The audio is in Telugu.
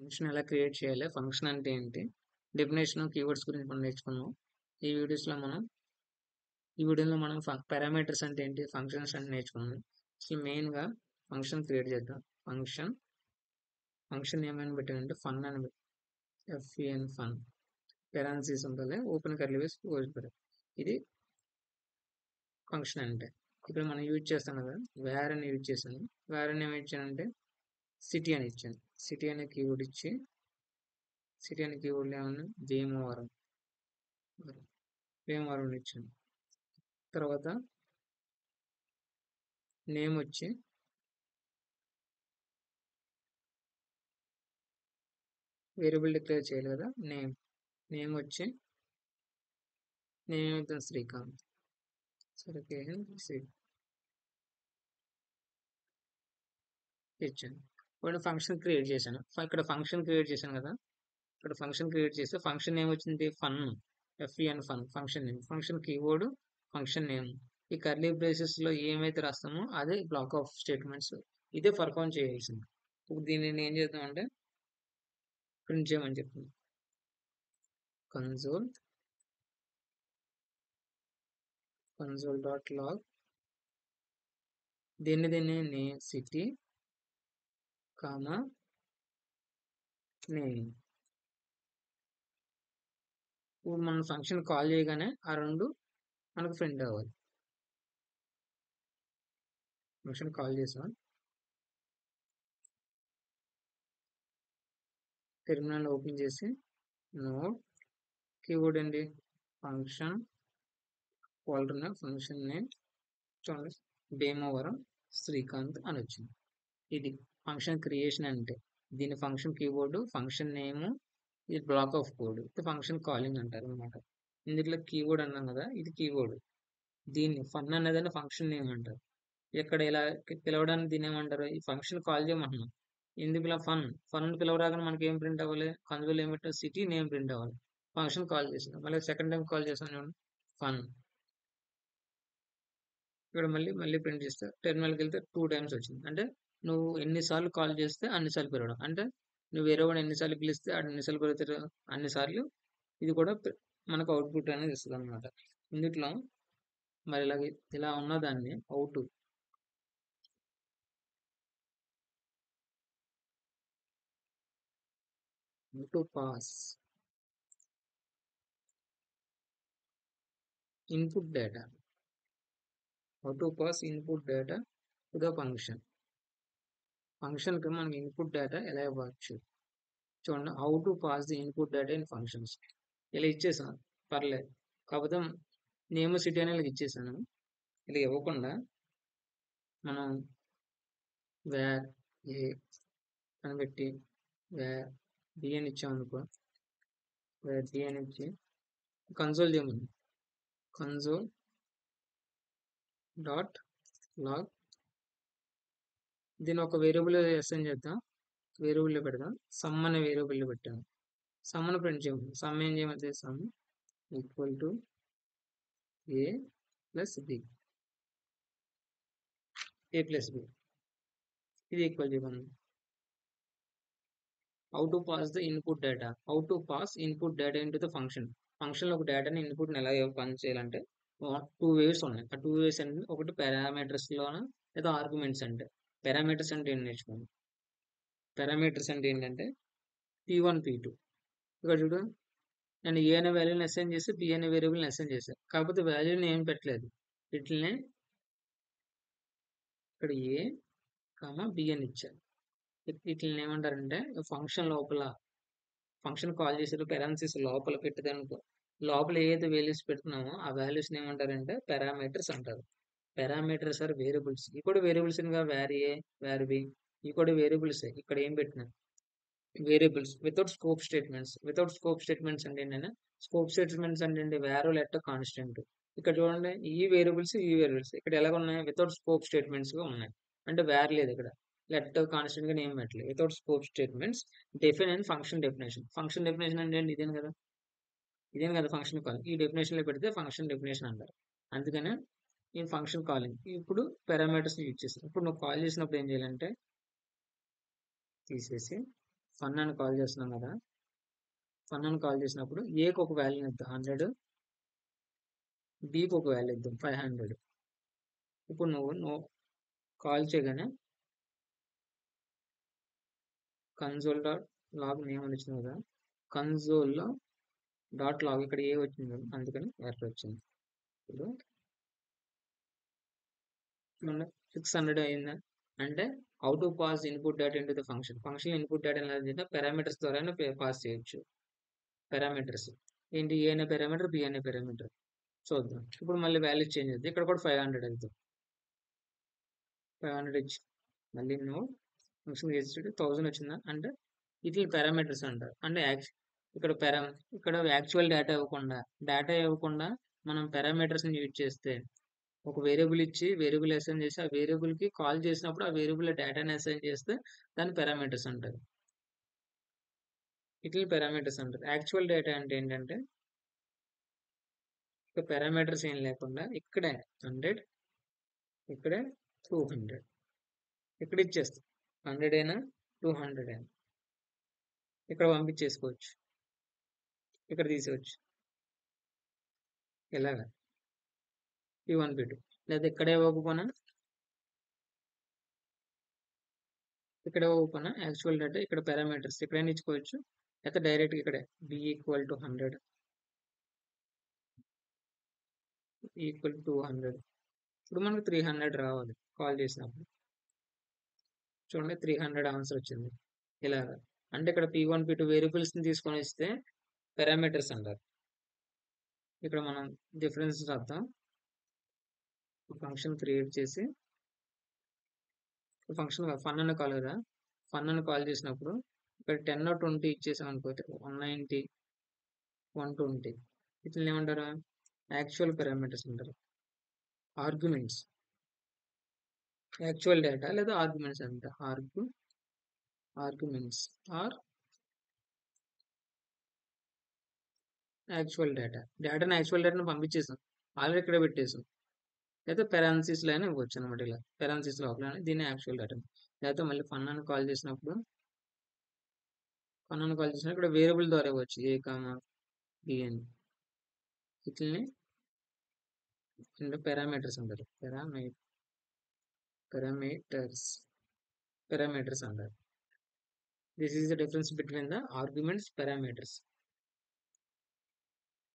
ఫంక్షన్ ఎలా క్రియేట్ చేయాలి, ఫంక్షన్ అంటే ఏంటి, డెఫినేషన్ కీవర్డ్స్ గురించి మనం నేర్చుకున్నాం. ఈ వీడియోలో మనం పారామీటర్స్ అంటే ఏంటి, ఫంక్షన్స్ అంటే నేర్చుకున్నాం. అసలు మెయిన్గా ఫంక్షన్ క్రియేట్ చేద్దాం. ఫంక్షన్ ఏమైనా పెట్టానంటే ఫన్ అని ఎఫ్ఈఎన్ ఫన్, పెరాన్సిస్ ఉంటుంది, ఓపెన్ కర్లీ వేసి క్లోజ్ పెట్టాలి. ఇది ఫంక్షన్ అంటే. ఇక్కడ మనం యూజ్ చేస్తాం కదా, వేర్ అని యూజ్ చేసాను. వేర్ అని ఏమి ఇచ్చానంటే సిటీ అని ఇచ్చాను. సిటీ అనే కీవర్డ్ ఇచ్చి, సిటీ అనే కీవర్డ్ ఏమన్నా భీమవరం ఇచ్చాను. తర్వాత నేమ్ వచ్చి వేరియబుల్ డిక్లేర్ చేయాలి కదా, నేమ్ వచ్చి నేమ్ అవుతుంది శ్రీకాంత్. సరే ఇచ్చాను. ఇప్పుడు ఫంక్షన్ క్రియేట్ చేశాను. ఇక్కడ ఫంక్షన్ క్రియేట్ చేశాను కదా, ఇక్కడ ఫంక్షన్ క్రియేట్ చేస్తే ఫంక్షన్ నేమ్ వచ్చింది fun, F E N fun function name. Function keyword function name. ఈ కర్లీ బ్రేసెస్ లో ఏమైతే రాస్తామో అదే బ్లాక్ ఆఫ్ స్టేట్మెంట్స్, ఇదే పర్ఫార్మ్ చేయాల్సింది. ఇప్పుడు దీన్ని నేను ఏం చేద్దామంటే ప్రింట్ చేయమని చెప్తుంది. కన్సోల్ డాట్ లాగ్ దీన్ని సిటీ కామా నేమ్. ఇప్పుడు మనం ఫంక్షన్ కాల్ చేయగానే ఆ రెండు మనకు ప్రింట్ అవ్వాలి. ఫంక్షన్ కాల్ చేసాం, టెర్మినల్ ఓపెన్ చేసి నోడ్ కీవర్డ్ అండి ఫంక్షన్ ఫంక్షన్ నేమ్ చూడండి, భీమవరం శ్రీకాంత్ అని వచ్చింది. ఇది ఫంక్షన్ క్రియేషన్ అంటే. దీని ఫంక్షన్ కీవర్డ్ ఫంక్షన్ నేమ్, ఇది బ్లాక్ ఆఫ్ కోడ్, ఇది ఫంక్షన్ కాలింగ్ అంటారు అనమాట. ఇందులో కీవర్డ్ అన్నాం కదా, ఇది కీవర్డ్. దీన్ని ఫన్ అనేదాన్ని ఫంక్షన్ నేమ్ అంటారు. ఇక్కడ ఇలా పిలవడానికి దీని ఏమంటారు, ఈ ఫంక్షన్ కాల్ చేయమంటున్నాం. ఎందుకు ఇలా ఫన్ పిలవరాగానే మనకి ఏం ప్రింట్ అవ్వాలి, కన్సోల్ ఏమిటో సిటీ నేమ్ ప్రింట్ అవ్వాలి. ఫంక్షన్ కాల్ చేసాం, మళ్ళీ సెకండ్ టైం కాల్ చేసాం చూడండి ఫన్. ఇక్కడ మళ్ళీ ప్రింట్ చేస్తే టెర్మినల్కి వెళ్తే 2 టైమ్స్ వచ్చింది. అంటే నువ్వు ఎన్నిసార్లు కాల్ చేస్తే అన్నిసార్లు పిలవడం, అంటే నువ్వు వేరే వాడు ఎన్నిసార్లు పిలిస్తే అన్నిసార్లు పిలుగుతారు, అన్నిసార్లు ఇది కూడా మనకు అవుట్పుట్ అనేది ఇస్తుంది అనమాట. ఇందుట్లో మరి ఇలా ఉన్నదాన్ని out to pass input data, to pass input data to the function. ఫంక్షన్కి మనకి ఇన్పుట్ డేటా ఎలా ఇవ్వచ్చు చూడండి. How to pass the input data in functions. ఇలా ఇచ్చేసాను పర్లేదు, కాకపోతే నేమ్ సిటీ అనేది ఇచ్చేసాను. ఇలా ఇవ్వకుండా మనం వేర్ ఏ అని పెట్టి వేర్ బి అని ఇచ్చామనుకో, వేర్ బి అని ఇచ్చి కన్సోల్ చేయమని కన్సోల్ డాట్ లాగ్ దీని ఒక వేరియబుల్ అసైన్ చేద్దాం. వేరియబుల్లో పెడదాం, సమ్ అనే వేరియబుల్లో పెట్టాము. సమ్ను ప్రింట్ చేయమని, సమ్ ఏం చేయమంటే sum equal to A plus B, A plus B ఇది ఈక్వల్ చేయమని. How to pass the input data, how to pass input data into the function. ఫంక్షన్లో ఒక డేటాని ఇన్పుట్ని ఎలా పని చేయాలంటే 2 వేస్ ఉన్నాయి. ఆ 2 వేస్ అంటే ఒకటి పారామీటర్స్లోన లేదా ఆర్గ్యుమెంట్స్. అంటే పారామీటర్స్ అంటే ఏంటి నేర్చుకోండి. పారామీటర్స్ అంటే ఏంటంటే P1 P2. ఇక్కడ చూడు, నేను ఏ అనే వాల్యూని అసైన్ చేసి బి అనే వేరియబుల్ని అసైన్ చేశాను, కాకపోతే వాల్యూని ఏం పెట్టలేదు. వీటిని ఇక్కడ ఏ బి అని ఇచ్చాను. వీటిని ఏమంటారంటే ఫంక్షన్ లోపల, ఫంక్షన్ కాల్ చేసారు పెరాన్సిస్ లోపల పెట్టేదనుకో, లోపల ఏదైతే వాల్యూస్ పెడుతున్నామో ఆ వాల్యూస్ ఏమంటారంటే పారామీటర్స్ అంటారు. Parameters are variables. ఇవి కూడా వేరియబుల్స్ గా వేర్ ఏ వేర్ బి, ఇవి కూడా వేరియబుల్స్. ఇక్కడ ఏం పెట్టినా variables without scope statements. Without scope statements అంటే ఏంటంటే, స్కోప్ స్టేట్మెంట్స్ అంటే వేర్ లెట్ కాన్స్టెంట్. ఇక్కడ చూడండి, ఈ వేరియబుల్స్ ఇక్కడ ఎలాగ ఉన్నాయి, వితౌట్ స్కోప్ స్టేట్మెంట్స్ గా ఉన్నాయి. అంటే వేర్ లేదు, ఇక్కడ లెట్ కాన్స్టెంట్ గా నేమ్ పెట్టలేదు. Without scope statements define and function definition. Function definition అంటే ఇదేం కదా ఫంక్షన్ కాల్. ఈ డెఫినేషన్ లో పెడితే ఫంక్షన్ డెఫినేషన్ అంటారు. అందుకనే ఈ ఫంక్షన్ కాలింగ్. ఇప్పుడు పారామీటర్స్ యూజ్ చేస్తాం. ఇప్పుడు నువ్వు కాల్ చేసినప్పుడు ఏం చేయాలంటే తీసేసి ఫన్ అని కాల్ చేస్తున్నాం కదా, ఫన్ అని కాల్ చేసినప్పుడు ఏకి ఒక వాల్యూ ఇద్దాం 100, బికి ఒక వాల్యూ ఇద్దాం 500. ఇప్పుడు నువ్వు కాల్ చేయగానే కన్సోల్ డాట్ లాగ్ నేమ్ అని వచ్చింది కదా, కన్సోల్లో డాట్ లాగ్ ఇక్కడ ఏ వచ్చింది కదా, అందుకని ఎర్రర్ వచ్చింది. ఇప్పుడు 600 అయిందా అంటే how to pass input data into the function input data ఎలా చేస్తే పారామీటర్స్ ద్వారా పాస్ చేయొచ్చు. పారామీటర్స్ ఏంటి, ఏ అనే పారామీటర్, బి అనే పారామీటర్. చూద్దాం. ఇప్పుడు మళ్ళీ వాల్యూ చేంజ్ అవుతుంది. ఇక్కడ కూడా 500 వెళ్తాం. 500 ఇచ్చి మళ్ళీ నువ్వు ఫంక్షన్ చేసేటప్పుడు 1000 వచ్చిందా అంటే వీటిని పారామీటర్స్ అంటారు. అంటే ఇక్కడ ఇక్కడ యాక్చువల్ డేటా ఇవ్వకుండా మనం పారామీటర్స్ని యూజ్ చేస్తే ఒక వేరియబుల్ ఇచ్చి వేరియబుల్ అసైన్ చేసి ఆ వేరియబుల్కి కాల్ చేసినప్పుడు ఆ వేరియబుల్ డేటాని అసైన్ చేస్తే దాన్ని పారామీటర్స్ అంటారు. వీటిని పారామీటర్స్ అంటారు. యాక్చువల్ డేటా అంటే ఏంటంటే ఇక పారామీటర్స్ ఏం లేకుండా ఇక్కడే 100, ఇక్కడే 200, ఇక్కడ ఇచ్చేస్తాం. 100 అయినా 200 అయినా ఇక్కడ పంపించేసుకోవచ్చు, ఇక్కడ తీసేవచ్చు. ఎలాగా P1 P2 లేదా ఇక్కడే ఇవ్వకపోయినా యాక్చువల్ డేటా ఇక్కడ పారామీటర్స్ ఇక్కడైనా ఇచ్చుకోవచ్చు, అయితే డైరెక్ట్ ఇక్కడే b equal to 100 equal to 200. ఇప్పుడు మనకు 300 రావాలి కాల్ చేసినప్పుడు. చూడండి 300 ఆన్సర్ వచ్చింది. ఇలాగా అంటే ఇక్కడ P1 P2 వేరియబుల్స్ని తీసుకొని ఇస్తే పారామీటర్స్ అంటారు. ఇక్కడ మనం డిఫరెన్స్ రాద్దాం. ఫంక్షన్ క్రియేట్ చేసి ఫంక్షన్ ఫన్ అని కాల్ కదా, ఫన్ అని కాల్ చేసినప్పుడు ఇక్కడ 10 20 ఇచ్చేసాం అనుకోతే 190 120 ఇట్లా ఏమంటారు, యాక్చువల్ పారామీటర్స్ అంటారు. ఆర్గ్యుమెంట్స్ యాక్చువల్ డేటా లేదా ఆర్గ్యుమెంట్స్ అంట. ఆర్గ్యుమెంట్స్ ఆర్ యాక్చువల్ డేటాని యాక్చువల్ డేటాను పంపించేసాం, ఆల్రెడీ ఇక్కడ పెట్టేసాం. లేదా పెరాన్సిస్లో అయినా ఇవ్వచ్చు అనమాట. ఇలా పెరాన్సిస్ లోపల దీన్ని యాక్చువల్ డేటా. లేకపోతే మళ్ళీ ఫన్ అని కాల్ చేసినప్పుడు ఇక్కడ వేరియబుల్ ద్వారా ఇవ్వచ్చు ఏ కామా బి అని. ఇట్లని పారామీటర్స్ అంటారు. పారామీటర్స్ అంటారు. This is the difference between the arguments, parameters.